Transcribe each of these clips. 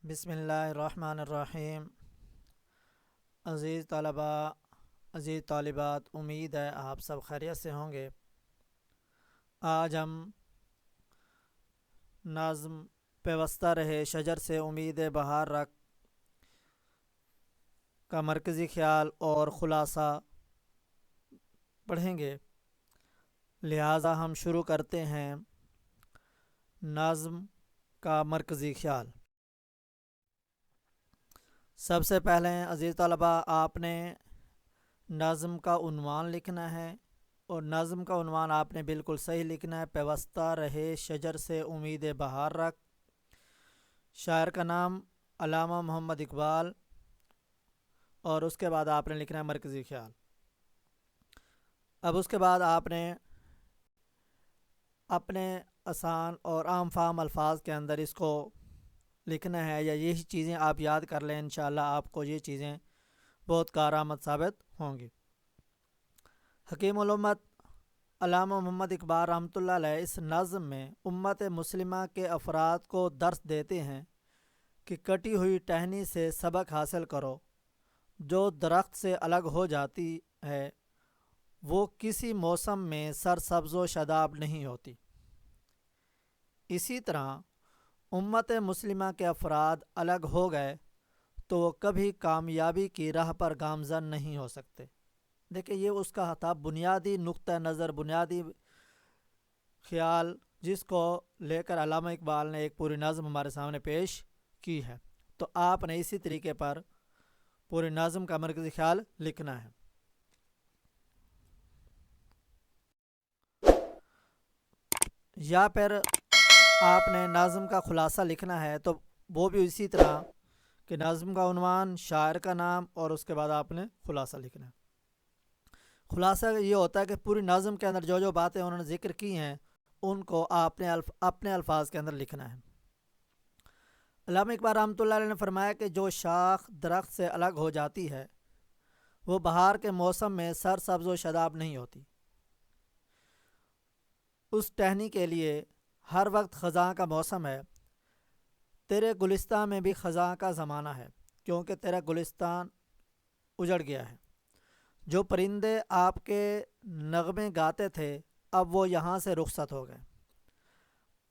بسم اللہ الرحمن الرحیم۔ عزیز طلباء، عزیز طالبات، امید ہے آپ سب خیریت سے ہوں گے۔ آج ہم نظم پیوستہ رہے شجر سے امید بہار رکھ کا مرکزی خیال اور خلاصہ پڑھیں گے، لہٰذا ہم شروع کرتے ہیں نظم کا مرکزی خیال۔ سب سے پہلے عزیز طلباء، آپ نے نظم کا عنوان لکھنا ہے، اور نظم کا عنوان آپ نے بالکل صحیح لکھنا ہے، پیوستہ رہے شجر سے امید بہار رکھ۔ شاعر کا نام علامہ محمد اقبال، اور اس کے بعد آپ نے لکھنا ہے مرکزی خیال۔ اب اس کے بعد آپ نے اپنے آسان اور عام فہم الفاظ کے اندر اس کو لکھنا ہے، یا یہی چیزیں آپ یاد کر لیں، انشاءاللہ آپ کو یہ چیزیں بہت کارآمد ثابت ہوں گی۔ حکیم الامت علامہ محمد اقبال رحمۃ اللہ علیہ اس نظم میں امت مسلمہ کے افراد کو درس دیتے ہیں کہ کٹی ہوئی ٹہنی سے سبق حاصل کرو، جو درخت سے الگ ہو جاتی ہے وہ کسی موسم میں سرسبز و شاداب نہیں ہوتی۔ اسی طرح امت مسلمہ کے افراد الگ ہو گئے تو وہ کبھی کامیابی کی راہ پر گامزن نہیں ہو سکتے۔ دیکھیں، یہ اس کا تھا بنیادی نقطہ نظر، بنیادی خیال، جس کو لے کر علامہ اقبال نے ایک پوری نظم ہمارے سامنے پیش کی ہے۔ تو آپ نے اسی طریقے پر پوری نظم کا مرکزی خیال لکھنا ہے۔ یا پھر آپ نے نظم کا خلاصہ لکھنا ہے، تو وہ بھی اسی طرح کہ نظم کا عنوان، شاعر کا نام، اور اس کے بعد آپ نے خلاصہ لکھنا ہے۔ خلاصہ یہ ہوتا ہے کہ پوری نظم کے اندر جو جو باتیں انہوں نے ذکر کی ہیں ان کو آپ نے اپنے الفاظ کے اندر لکھنا ہے۔ علامہ اقبال رحمۃ اللہ علیہ نے فرمایا کہ جو شاخ درخت سے الگ ہو جاتی ہے وہ بہار کے موسم میں سرسبز و شاداب نہیں ہوتی۔ اس ٹہنی کے لیے ہر وقت خزاں کا موسم ہے، تیرے گلستان میں بھی خزاں کا زمانہ ہے، کیونکہ تیرا گلستان اجڑ گیا ہے۔ جو پرندے آپ کے نغمے گاتے تھے اب وہ یہاں سے رخصت ہو گئے۔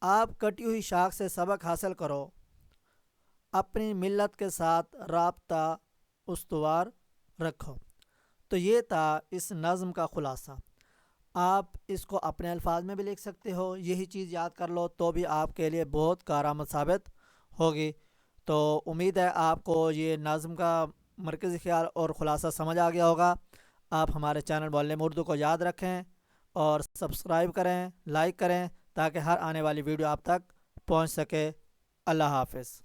آپ کٹی ہوئی شاخ سے سبق حاصل کرو، اپنی ملت کے ساتھ رابطہ استوار رکھو۔ تو یہ تھا اس نظم کا خلاصہ۔ آپ اس کو اپنے الفاظ میں بھی لکھ سکتے ہو، یہی چیز یاد کر لو تو بھی آپ کے لیے بہت کارآمد ثابت ہوگی۔ تو امید ہے آپ کو یہ نظم کا مرکزی خیال اور خلاصہ سمجھ آ گیا ہوگا۔ آپ ہمارے چینل معلم اردو کو یاد رکھیں اور سبسکرائب کریں، لائک کریں، تاکہ ہر آنے والی ویڈیو آپ تک پہنچ سکے۔ اللہ حافظ۔